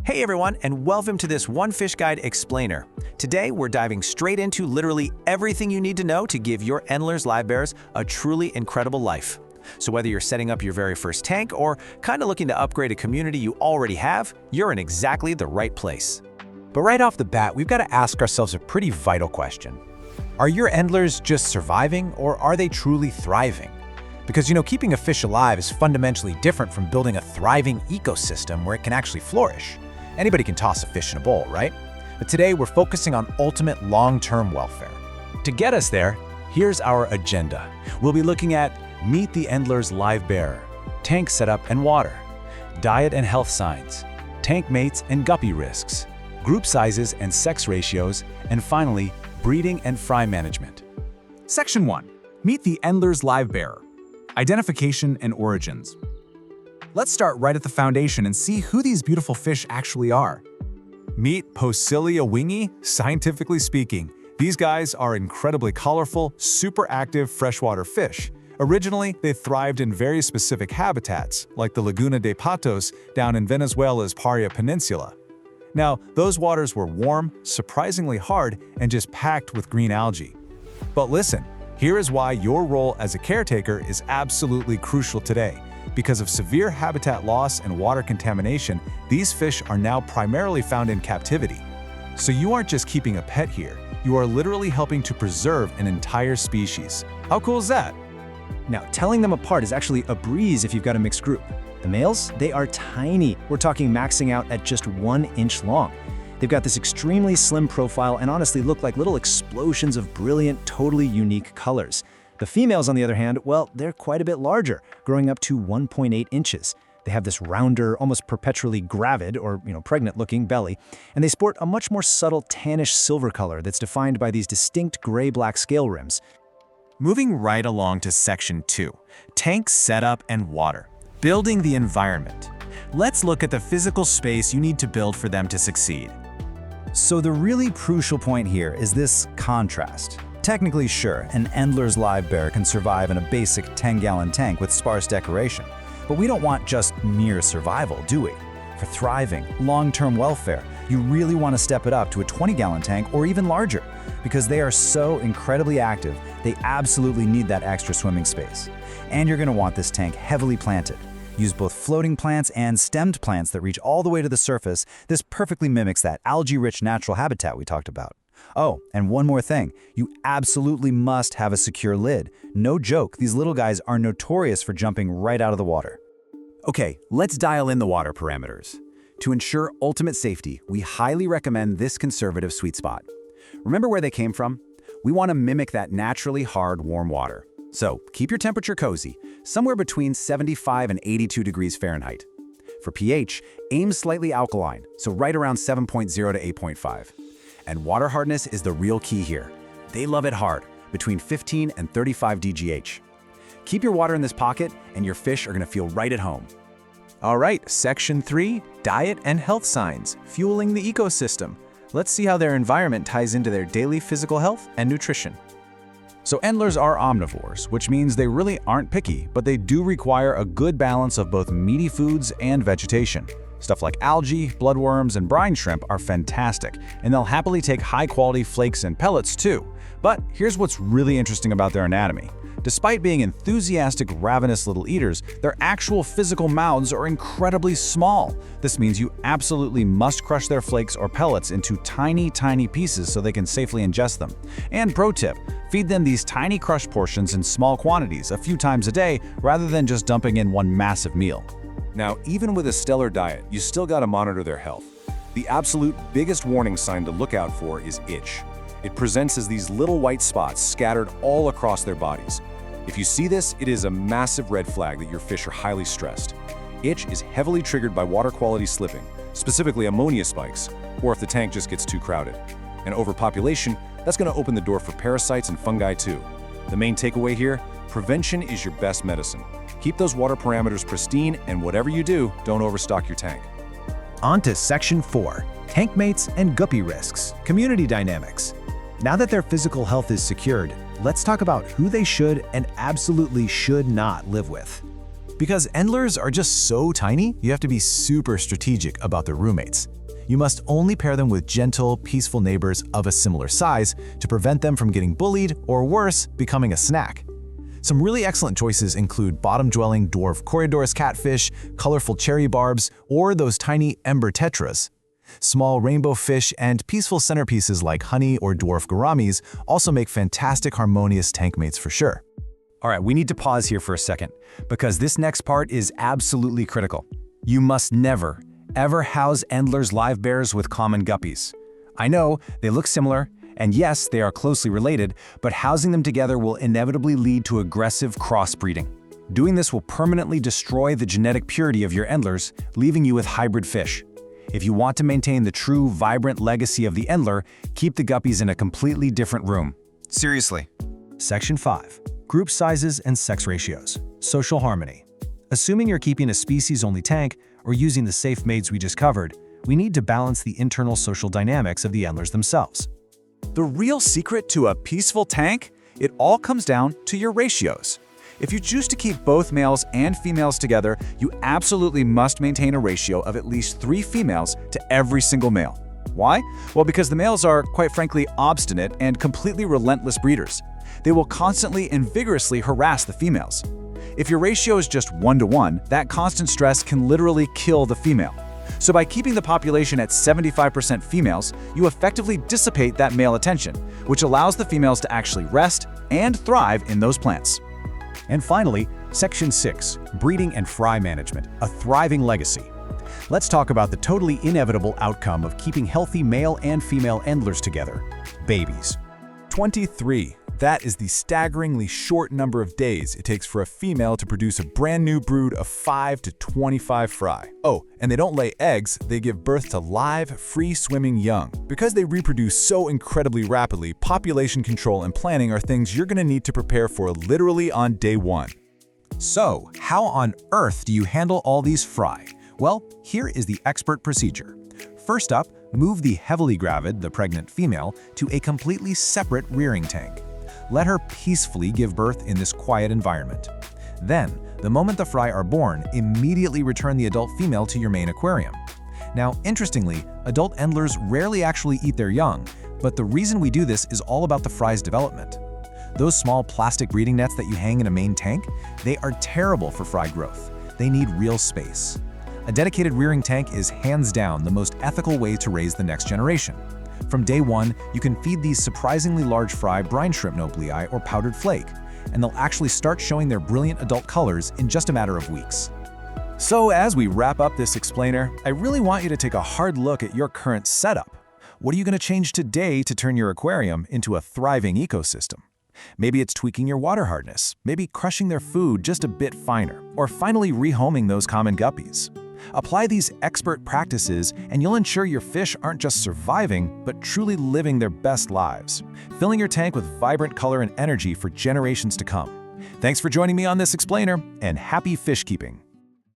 Hey everyone, and welcome to this One Fish Guide Explainer. Today, we're diving straight into literally everything you need to know to give your Endler's Livebearers a truly incredible life. So whether you're setting up your very first tank or kind of looking to upgrade a community you already have, you're in exactly the right place. But right off the bat, we've got to ask ourselves a pretty vital question. Are your Endlers just surviving, or are they truly thriving? Because, keeping a fish alive is fundamentally different from building a thriving ecosystem where it can actually flourish. Anybody can toss a fish in a bowl, right? But today, we're focusing on ultimate long-term welfare. To get us there, here's our agenda. We'll be looking at Meet the Endler's Livebearer, tank setup and water, diet and health signs, tank mates and guppy risks, group sizes and sex ratios, and finally, breeding and fry management. Section 1. Meet the Endler's Livebearer. Identification and origins. Let's start right at the foundation and see who these beautiful fish actually are. Meet Posilia wingi. Scientifically speaking, these guys are incredibly colorful, super active freshwater fish. Originally, they thrived in very specific habitats, like the Laguna de Patos down in Venezuela's Paria Peninsula. Now, those waters were warm, surprisingly hard, and just packed with green algae. But listen, here is why your role as a caretaker is absolutely crucial today. Because of severe habitat loss and water contamination, these fish are now primarily found in captivity. So you aren't just keeping a pet here, you are literally helping to preserve an entire species. How cool is that? Now, telling them apart is actually a breeze if you've got a mixed group. The males, they are tiny. We're talking maxing out at just 1 inch long. They've got this extremely slim profile and honestly look like little explosions of brilliant, totally unique colors. The females, on the other hand, well, they're quite a bit larger, growing up to 1.8 inches. They have this rounder, almost perpetually gravid or pregnant-looking belly, and they sport a much more subtle tannish silver color that's defined by these distinct gray-black scale rims. Moving right along to Section 2, tank setup and water. Building the environment. Let's look at the physical space you need to build for them to succeed. So the really crucial point here is this contrast. Technically, sure, an Endler's Livebearer can survive in a basic 10-gallon tank with sparse decoration. But we don't want just mere survival, do we? For thriving, long-term welfare, you really want to step it up to a 20-gallon tank or even larger. Because they are so incredibly active, they absolutely need that extra swimming space. And you're going to want this tank heavily planted. Use both floating plants and stemmed plants that reach all the way to the surface. This perfectly mimics that algae-rich natural habitat we talked about. Oh, and one more thing, you absolutely must have a secure lid. No joke, these little guys are notorious for jumping right out of the water. Okay, let's dial in the water parameters. To ensure ultimate safety, we highly recommend this conservative sweet spot. Remember where they came from? We want to mimic that naturally hard, warm water. So keep your temperature cozy, somewhere between 75 and 82 degrees Fahrenheit. For pH, aim slightly alkaline, so right around 7.0 to 8.5. And water hardness is the real key here. They love it hard, between 15 and 35 DGH. Keep your water in this pocket, and your fish are going to feel right at home. All right, Section 3, diet and health signs, fueling the ecosystem. Let's see how their environment ties into their daily physical health and nutrition. So Endlers are omnivores, which means they really aren't picky, but they do require a good balance of both meaty foods and vegetation. Stuff like algae, bloodworms, and brine shrimp are fantastic, and they'll happily take high-quality flakes and pellets too. But here's what's really interesting about their anatomy. Despite being enthusiastic, ravenous little eaters, their actual physical mouths are incredibly small. This means you absolutely must crush their flakes or pellets into tiny, tiny pieces so they can safely ingest them. And pro tip, feed them these tiny crushed portions in small quantities a few times a day rather than just dumping in one massive meal. Now, even with a stellar diet, you still gotta monitor their health. The absolute biggest warning sign to look out for is itch. It presents as these little white spots scattered all across their bodies. If you see this, it is a massive red flag that your fish are highly stressed. Itch is heavily triggered by water quality slipping, specifically ammonia spikes, or if the tank just gets too crowded. And overpopulation, that's gonna open the door for parasites and fungi too. The main takeaway here, prevention is your best medicine. Keep those water parameters pristine, and whatever you do, don't overstock your tank. On to Section 4, tank mates and guppy risks, community dynamics. Now that their physical health is secured, let's talk about who they should and absolutely should not live with. Because Endlers are just so tiny, you have to be super strategic about their roommates. You must only pair them with gentle, peaceful neighbors of a similar size to prevent them from getting bullied or worse, becoming a snack. Some really excellent choices include bottom-dwelling dwarf Corydoras catfish, colorful cherry barbs, or those tiny ember tetras. Small rainbow fish and peaceful centerpieces like honey or dwarf gouramis also make fantastic harmonious tank mates for sure. All right, we need to pause here for a second, because this next part is absolutely critical. You must never, ever house Endler's Livebearers with common guppies. I know, they look similar, and yes, they are closely related, but housing them together will inevitably lead to aggressive crossbreeding. Doing this will permanently destroy the genetic purity of your Endlers, leaving you with hybrid fish. If you want to maintain the true, vibrant legacy of the Endler, keep the guppies in a completely different room. Seriously. Section 5. Group sizes and sex ratios. Social harmony. Assuming you're keeping a species-only tank or using the safe mates we just covered, we need to balance the internal social dynamics of the Endlers themselves. The real secret to a peaceful tank? It all comes down to your ratios. If you choose to keep both males and females together, you absolutely must maintain a ratio of at least 3 females to every single male. Why? Well, because the males are, quite frankly, obstinate and completely relentless breeders. They will constantly and vigorously harass the females. If your ratio is just 1-to-1, that constant stress can literally kill the female. So by keeping the population at 75% females, you effectively dissipate that male attention, which allows the females to actually rest and thrive in those plants. And finally, Section 6. Breeding and fry management, a thriving legacy. Let's talk about the totally inevitable outcome of keeping healthy male and female Endlers together: babies. 23. That is the staggeringly short number of days it takes for a female to produce a brand new brood of 5 to 25 fry. Oh, and they don't lay eggs, they give birth to live, free-swimming young. Because they reproduce so incredibly rapidly, population control and planning are things you're gonna need to prepare for literally on day 1. So, how on earth do you handle all these fry? Well, here is the expert procedure. First up, move the heavily gravid, the pregnant female, to a completely separate rearing tank. Let her peacefully give birth in this quiet environment. Then, the moment the fry are born, immediately return the adult female to your main aquarium. Now, interestingly, adult Endlers rarely actually eat their young, but the reason we do this is all about the fry's development. Those small plastic breeding nets that you hang in a main tank, they are terrible for fry growth. They need real space. A dedicated rearing tank is hands down the most ethical way to raise the next generation. From day 1, you can feed these surprisingly large fry brine shrimp noblei or powdered flake, and they'll actually start showing their brilliant adult colors in just a matter of weeks. So as we wrap up this explainer, I really want you to take a hard look at your current setup. What are you going to change today to turn your aquarium into a thriving ecosystem? Maybe it's tweaking your water hardness, maybe crushing their food just a bit finer, or finally rehoming those common guppies. Apply these expert practices and you'll ensure your fish aren't just surviving, but truly living their best lives, filling your tank with vibrant color and energy for generations to come. Thanks for joining me on this explainer, and happy fish keeping!